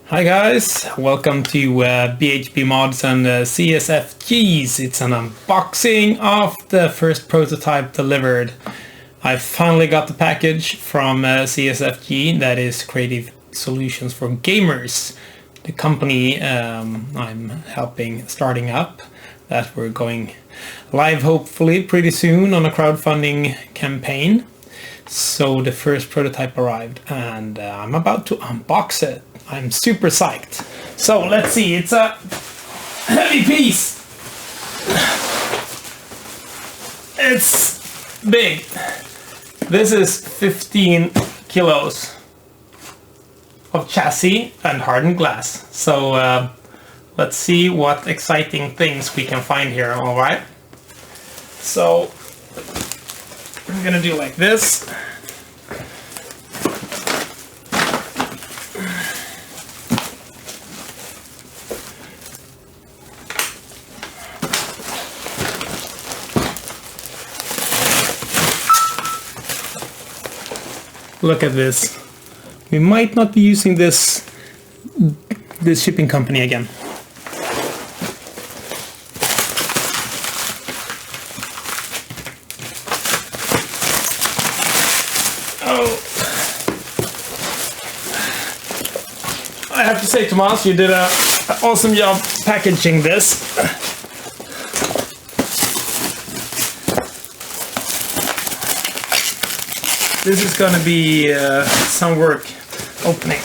Hi guys, welcome to BHB Mods and CSFGs. It's an unboxing of the first prototype delivered. I finally got the package from CSFG, that is Creative Solutions for Gamers, the company I'm helping starting up, that we're going live hopefully pretty soon on a crowdfunding campaign. So the first prototype arrived and I'm about to unbox it. I'm super psyched. So let's see, it's a heavy piece. It's big. This is 15 kilos of chassis and hardened glass. So let's see what exciting things we can find here, alright? So I'm gonna do like this. Look at this. We might not be using this shipping company again. Oh, I have to say, Tomas, you did an awesome job packaging this. This is gonna be some work opening.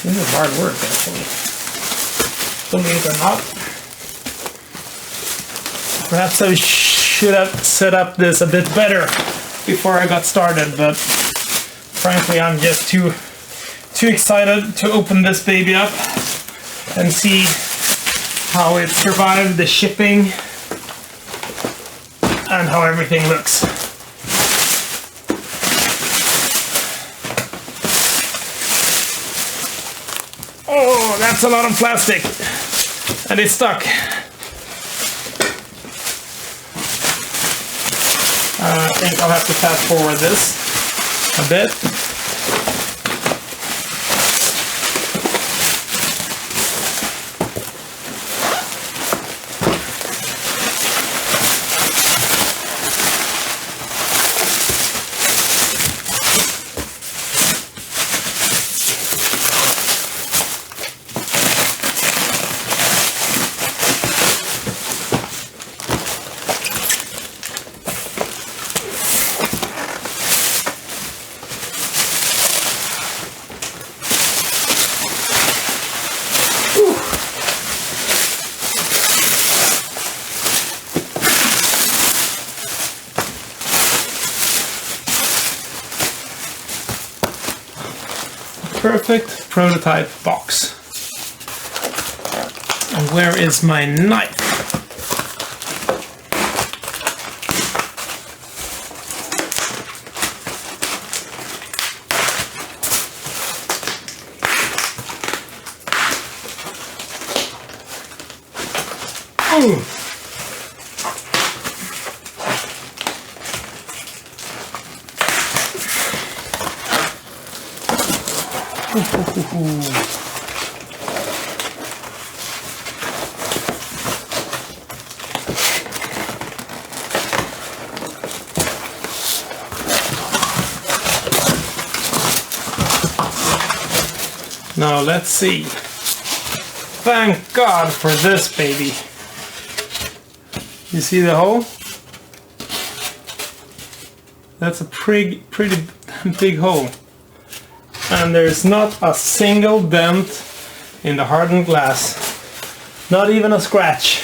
This is hard work, actually. Believe it or not. Perhaps I should have set up this a bit better before I got started, but frankly I'm just too excited to open this baby up and see how it survived the shipping and how everything looks. Oh, that's a lot of plastic and it's stuck. I think I'll have to fast forward this a bit. Perfect prototype box. And where is my knife? Ooh. Now let's see. Thank God for this baby. You see the hole? That's a pretty big hole. And there's not a single dent in the hardened glass. Not even a scratch.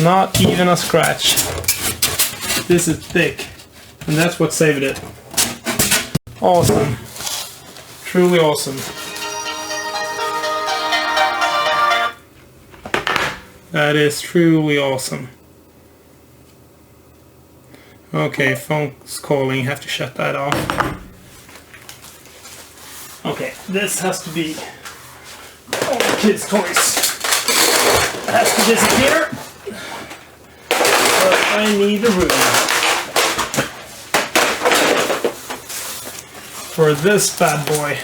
Not even a scratch. This is thick. And that's what saved it. Awesome. Truly awesome. That is truly awesome. Okay, phone's calling, have to shut that off. Okay, this has to be all the kids' toys. has to disappear. But I need the room for this bad boy.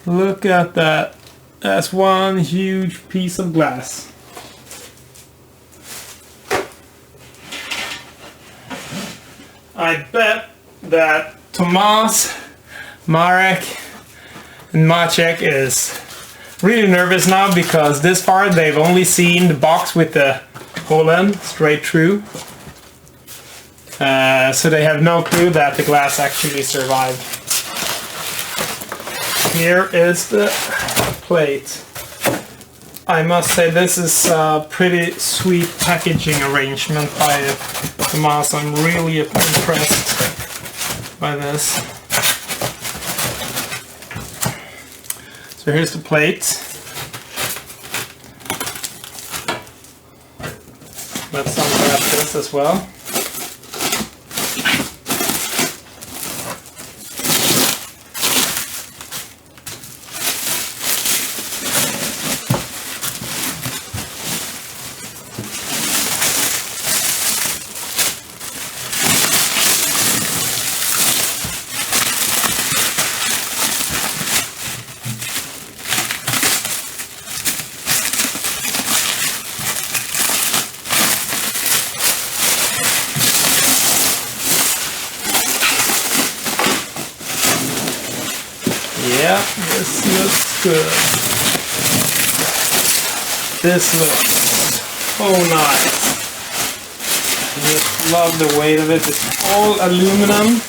Look at that. That's one huge piece of glass. I bet that Tomas, Marek, and Maciek is really nervous now because this far they've only seen the box with the hole in straight through. So they have no clue that the glass actually survived. Here is the plate. I must say this is a pretty sweet packaging arrangement by Tomas. I'm really impressed by this. So here's the plate. Let's unwrap this as well. Yeah, this looks good. This looks so nice. I just love the weight of it. It's all aluminum,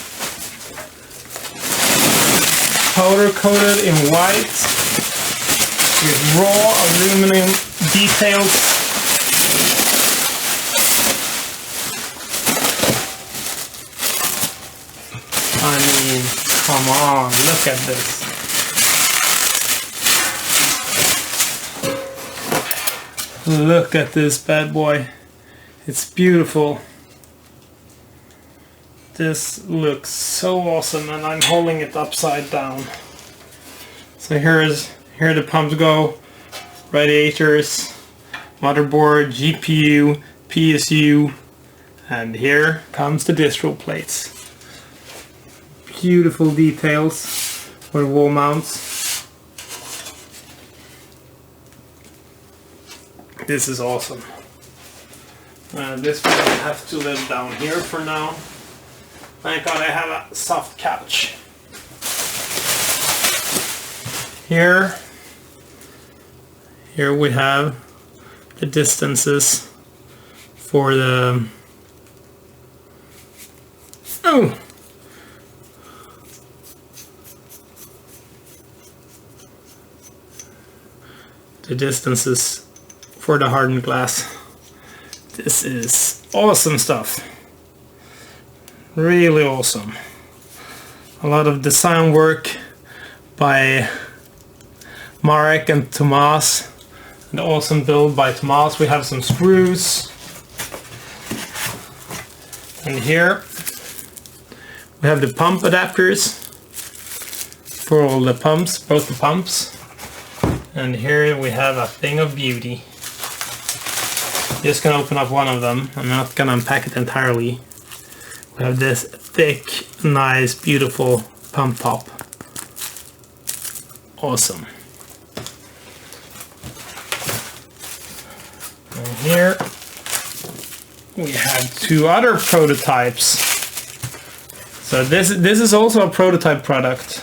powder coated in white with raw aluminum details. I mean, come on, look at this. Look at this bad boy. It's beautiful. This looks so awesome, and I'm holding it upside down. So here the pumps go. Radiators, motherboard, GPU, PSU, and here comes the distro plates. Beautiful details with wall mounts. This is awesome. This one will have to live down here for now. Thank God I have a soft couch. Here we have the distances for the distances for the hardened glass. This is awesome stuff. Really awesome. A lot of design work by Marek and Tomas. An awesome build by Tomas. We have some screws. And here we have the pump adapters for all the pumps, both the pumps. And here we have a thing of beauty. Just gonna open up one of them. I'm not gonna unpack it entirely. We have this thick, nice, beautiful pump top. Awesome. And here we have two other prototypes. So this is also a prototype product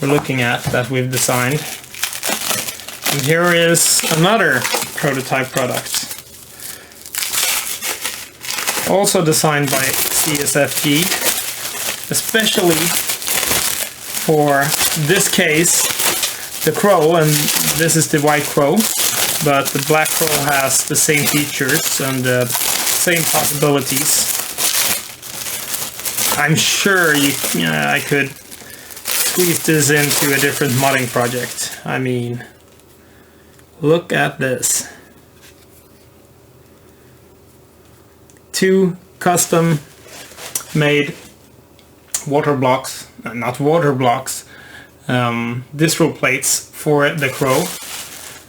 we're looking at that we've designed. And here is another prototype product. Also designed by CSFG, especially for this case, the crow, and this is the white crow, but the black crow has the same features and the same possibilities. I'm sure I could squeeze this into a different modding project. I mean, look at this. Two custom made water blocks, not water blocks, distro plates for the crow.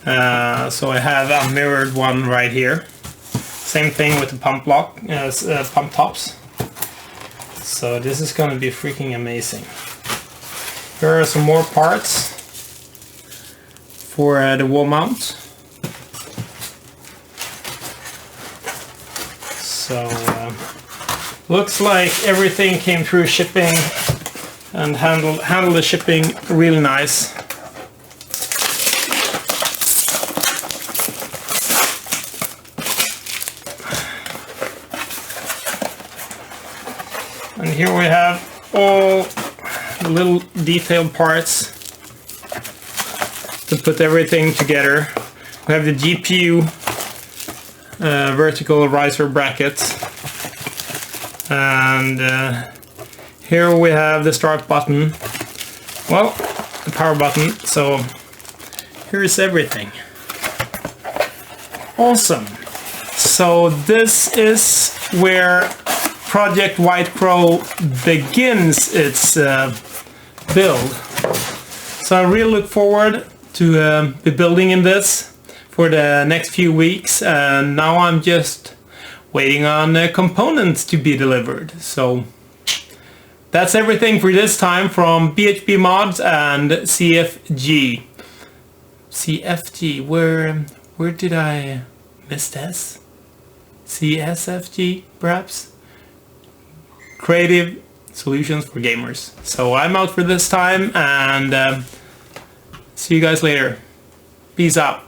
So I have a mirrored one right here. Same thing with the pump block, pump tops. So this is going to be freaking amazing. Here are some more parts for the wall mount. So looks like everything came through shipping and handled the shipping really nice. And here we have all the little detailed parts to put everything together. We have the GPU vertical riser bracket, and here we have the start button, well, the power button. So here's everything. Awesome. So this is where Project White Crow begins its build. So I really look forward to be building in this for the next few weeks, and now I'm just waiting on components to be delivered. So that's everything for this time from BHP Mods and CFG. CFG, where did I miss this? CSFG, perhaps? Creative Solutions for Gamers. So I'm out for this time, and see you guys later. Peace out.